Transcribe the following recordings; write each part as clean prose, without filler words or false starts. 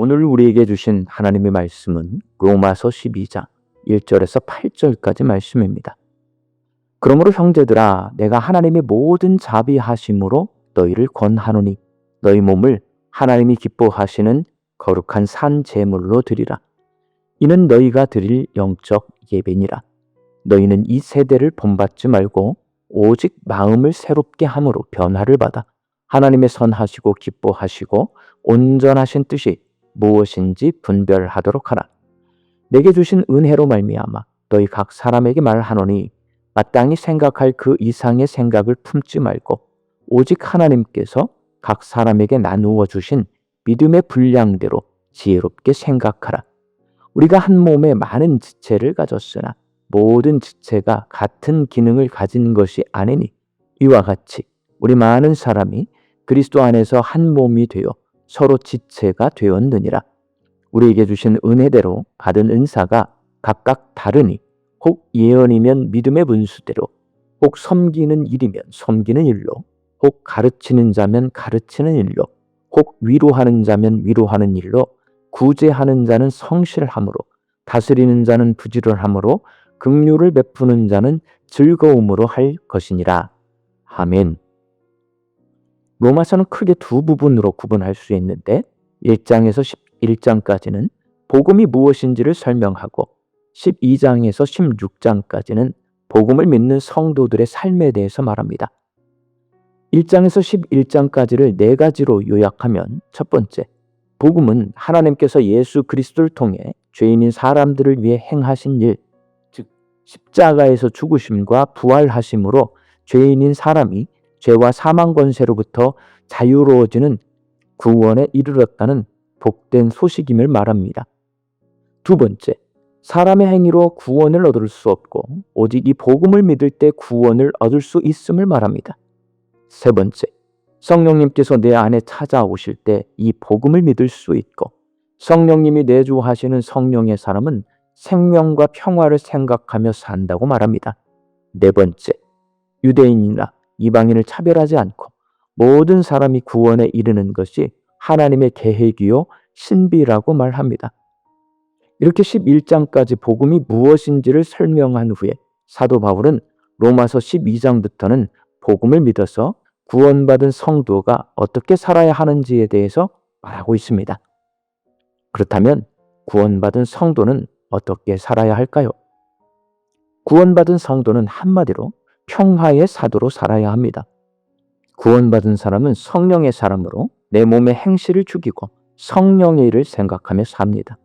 오늘 우리에게 주신 하나님의 말씀은 로마서 12장 1절에서 8절까지 말씀입니다. 그러므로 형제들아, 내가 하나님의 모든 자비하심으로 너희를 권하노니 너희 몸을 하나님이 기뻐하시는 거룩한 산 제물로 드리라. 이는 너희가 드릴 영적 예배니라. 너희는 이 세대를 본받지 말고 오직 마음을 새롭게 함으로 변화를 받아 하나님의 선하시고 기뻐하시고 온전하신 뜻이 무엇인지 분별하도록 하라. 내게 주신 은혜로 말미암아 너희 각 사람에게 말하노니 마땅히 생각할 그 이상의 생각을 품지 말고 오직 하나님께서 각 사람에게 나누어 주신 믿음의 분량대로 지혜롭게 생각하라. 우리가 한 몸에 많은 지체를 가졌으나 모든 지체가 같은 기능을 가진 것이 아니니 이와 같이 우리 많은 사람이 그리스도 안에서 한 몸이 되어 서로 지체가 되었느니라. 우리에게 주신 은혜대로 받은 은사가 각각 다르니 혹 예언이면 믿음의 분수대로, 혹 섬기는 일이면 섬기는 일로, 혹 가르치는 자면 가르치는 일로, 혹 위로하는 자면 위로하는 일로, 구제하는 자는 성실함으로, 다스리는 자는 부지런함으로, 긍휼을 베푸는 자는 즐거움으로 할 것이니라. 아멘. 로마서는 크게 두 부분으로 구분할 수 있는데 1장에서 11장까지는 복음이 무엇인지를 설명하고 12장에서 16장까지는 복음을 믿는 성도들의 삶에 대해서 말합니다. 1장에서 11장까지를 네 가지로 요약하면 첫 번째, 복음은 하나님께서 예수 그리스도를 통해 죄인인 사람들을 위해 행하신 일, 즉 십자가에서 죽으심과 부활하심으로 죄인인 사람이 죄와 사망 권세로부터 자유로워지는 구원에 이르렀다는 복된 소식임을 말합니다. 두 번째, 사람의 행위로 구원을 얻을 수 없고 오직 이 복음을 믿을 때 구원을 얻을 수 있음을 말합니다. 세 번째, 성령님께서 내 안에 찾아오실 때 이 복음을 믿을 수 있고 성령님이 내주하시는 성령의 사람은 생명과 평화를 생각하며 산다고 말합니다. 네 번째, 유대인이나 이방인을 차별하지 않고 모든 사람이 구원에 이르는 것이 하나님의 계획이요 신비라고 말합니다. 이렇게 11장까지 복음이 무엇인지를 설명한 후에 사도 바울은 로마서 12장부터는 복음을 믿어서 구원받은 성도가 어떻게 살아야 하는지에 대해서 말하고 있습니다. 그렇다면 구원받은 성도는 어떻게 살아야 할까요? 구원받은 성도는 한마디로 평화의 사도로 살아야 합니다. 구원받은 사람은 성령의 사람으로 내 몸의 행실을 죽이고 성령의 일을 생각하며 삽니다.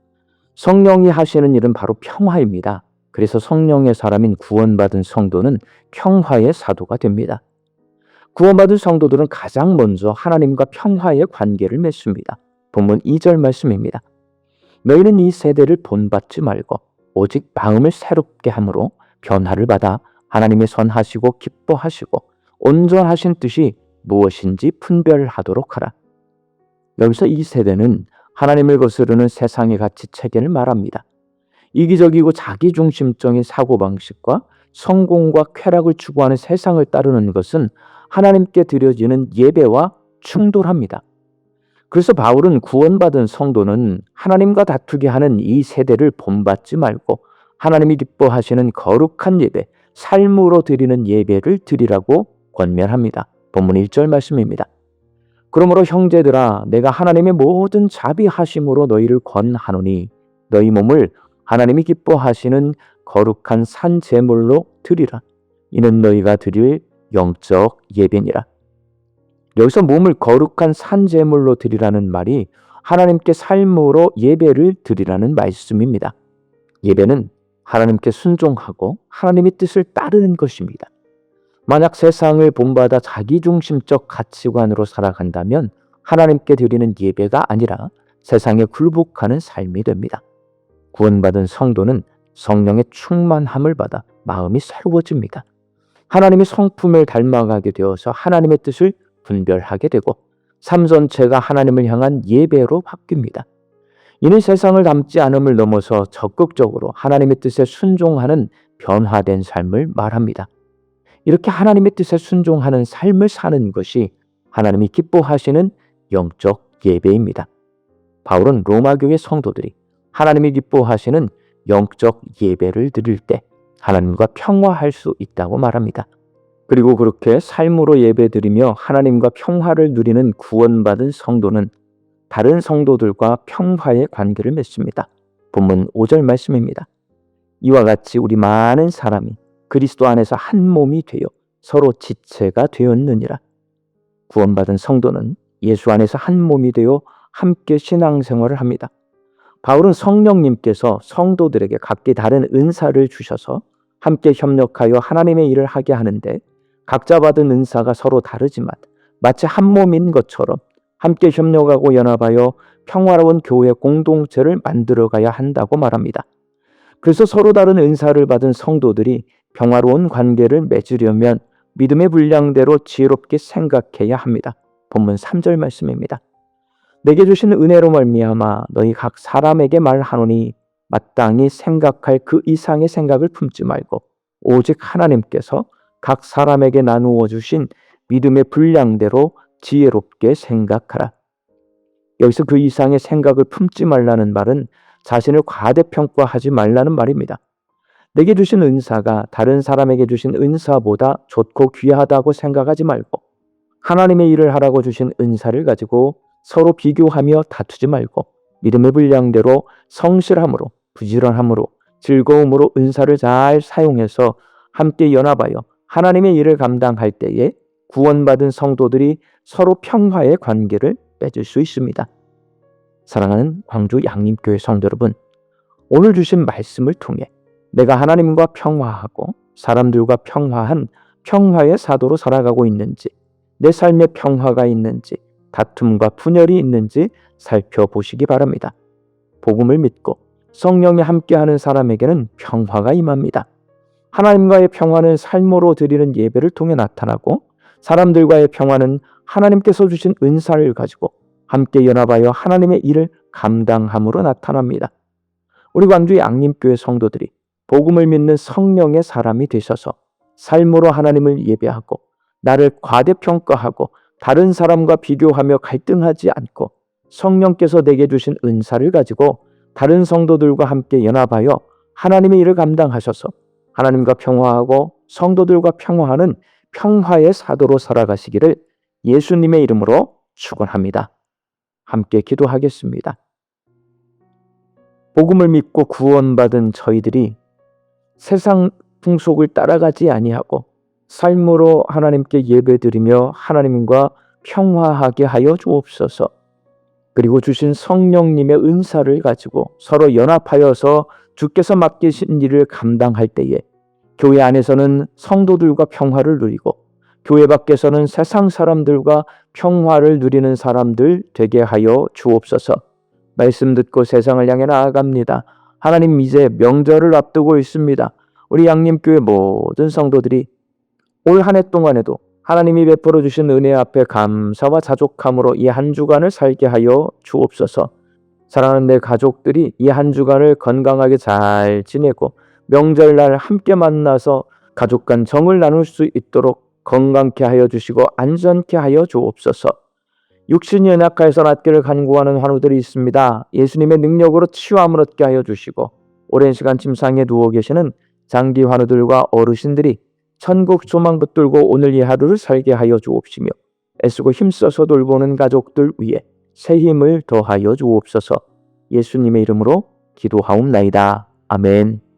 성령이 하시는 일은 바로 평화입니다. 그래서 성령의 사람인 구원받은 성도는 평화의 사도가 됩니다. 구원받은 성도들은 가장 먼저 하나님과 평화의 관계를 맺습니다. 본문 2절 말씀입니다. 너희는 이 세대를 본받지 말고 오직 마음을 새롭게 함으로 변화를 받아 하나님의 선하시고 기뻐하시고 온전하신 뜻이 무엇인지 분별하도록 하라. 여기서 이 세대는 하나님을 거스르는 세상의 가치 체계를 말합니다. 이기적이고 자기중심적인 사고방식과 성공과 쾌락을 추구하는 세상을 따르는 것은 하나님께 드려지는 예배와 충돌합니다. 그래서 바울은 구원받은 성도는 하나님과 다투게 하는 이 세대를 본받지 말고 하나님이 기뻐하시는 거룩한 예배, 삶으로 드리는 예배를 드리라고 권면합니다. 본문 1절 말씀입니다. 그러므로 형제들아, 내가 하나님의 모든 자비하심으로 너희를 권하노니 너희 몸을 하나님이 기뻐하시는 거룩한 산 제물로 드리라. 이는 너희가 드릴 영적 예배니라. 여기서 몸을 거룩한 산 제물로 드리라는 말이 하나님께 삶으로 예배를 드리라는 말씀입니다. 예배는 하나님께 순종하고 하나님의 뜻을 따르는 것입니다. 만약 세상을 본받아 자기중심적 가치관으로 살아간다면 하나님께 드리는 예배가 아니라 세상에 굴복하는 삶이 됩니다. 구원받은 성도는 성령의 충만함을 받아 마음이 새로워집니다. 하나님의 성품을 닮아가게 되어서 하나님의 뜻을 분별하게 되고 삶 전체가 하나님을 향한 예배로 바뀝니다. 이는 세상을 닮지 않음을 넘어서 적극적으로 하나님의 뜻에 순종하는 변화된 삶을 말합니다. 이렇게 하나님의 뜻에 순종하는 삶을 사는 것이 하나님이 기뻐하시는 영적 예배입니다. 바울은 로마 교회 성도들이 하나님이 기뻐하시는 영적 예배를 드릴 때 하나님과 평화할 수 있다고 말합니다. 그리고 그렇게 삶으로 예배드리며 하나님과 평화를 누리는 구원받은 성도는 다른 성도들과 평화의 관계를 맺습니다. 본문 5절 말씀입니다. 이와 같이 우리 많은 사람이 그리스도 안에서 한 몸이 되어 서로 지체가 되었느니라. 구원받은 성도는 예수 안에서 한 몸이 되어 함께 신앙생활을 합니다. 바울은 성령님께서 성도들에게 각기 다른 은사를 주셔서 함께 협력하여 하나님의 일을 하게 하는데 각자 받은 은사가 서로 다르지만 마치 한 몸인 것처럼 함께 협력하고 연합하여 평화로운 교회 공동체를 만들어가야 한다고 말합니다. 그래서 서로 다른 은사를 받은 성도들이 평화로운 관계를 맺으려면 믿음의 분량대로 지혜롭게 생각해야 합니다. 본문 3절 말씀입니다. 내게 주신 은혜로 말미암아 너희 각 사람에게 말하노니 마땅히 생각할 그 이상의 생각을 품지 말고 오직 하나님께서 각 사람에게 나누어 주신 믿음의 분량대로 지혜롭게 생각하라. 여기서 그 이상의 생각을 품지 말라는 말은 자신을 과대평가하지 말라는 말입니다. 내게 주신 은사가 다른 사람에게 주신 은사보다 좋고 귀하다고 생각하지 말고 하나님의 일을 하라고 주신 은사를 가지고 서로 비교하며 다투지 말고 믿음의 분량대로 성실함으로 부지런함으로 즐거움으로 은사를 잘 사용해서 함께 연합하여 하나님의 일을 감당할 때에 구원받은 성도들이 서로 평화의 관계를 맺을 수 있습니다. 사랑하는 광주 양림교회 성도 여러분, 오늘 주신 말씀을 통해 내가 하나님과 평화하고 사람들과 평화한 평화의 사도로 살아가고 있는지, 내 삶에 평화가 있는지, 다툼과 분열이 있는지 살펴보시기 바랍니다. 복음을 믿고 성령이 함께하는 사람에게는 평화가 임합니다. 하나님과의 평화는 삶으로 드리는 예배를 통해 나타나고 사람들과의 평화는 하나님께서 주신 은사를 가지고 함께 연합하여 하나님의 일을 감당함으로 나타납니다. 우리 광주 양림교회 성도들이 복음을 믿는 성령의 사람이 되셔서 삶으로 하나님을 예배하고 나를 과대평가하고 다른 사람과 비교하며 갈등하지 않고 성령께서 내게 주신 은사를 가지고 다른 성도들과 함께 연합하여 하나님의 일을 감당하셔서 하나님과 평화하고 성도들과 평화하는 평화의 사도로 살아가시기를 예수님의 이름으로 축원합니다. 함께 기도하겠습니다. 복음을 믿고 구원받은 저희들이 세상 풍속을 따라가지 아니하고 삶으로 하나님께 예배드리며 하나님과 평화하게 하여 주옵소서. 그리고 주신 성령님의 은사를 가지고 서로 연합하여서 주께서 맡기신 일을 감당할 때에 교회 안에서는 성도들과 평화를 누리고 교회 밖에서는 세상 사람들과 평화를 누리는 사람들 되게 하여 주옵소서. 말씀 듣고 세상을 향해 나아갑니다. 하나님, 이제 명절을 앞두고 있습니다. 우리 양림교회 모든 성도들이 올 한 해 동안에도 하나님이 베풀어 주신 은혜 앞에 감사와 자족함으로 이 한 주간을 살게 하여 주옵소서. 사랑하는 내 가족들이 이 한 주간을 건강하게 잘 지내고 명절날 함께 만나서 가족 간 정을 나눌 수 있도록 건강케 하여 주시고 안전케 하여 주옵소서. 육신이 연약하여서 낫기를 간구하는 환우들이 있습니다. 예수님의 능력으로 치유함을 얻게 하여 주시고 오랜 시간 침상에 누워 계시는 장기 환우들과 어르신들이 천국 소망 붙들고 오늘 이 하루를 살게 하여 주옵시며 애쓰고 힘써서 돌보는 가족들 위에 새 힘을 더하여 주옵소서. 예수님의 이름으로 기도하옵나이다. 아멘.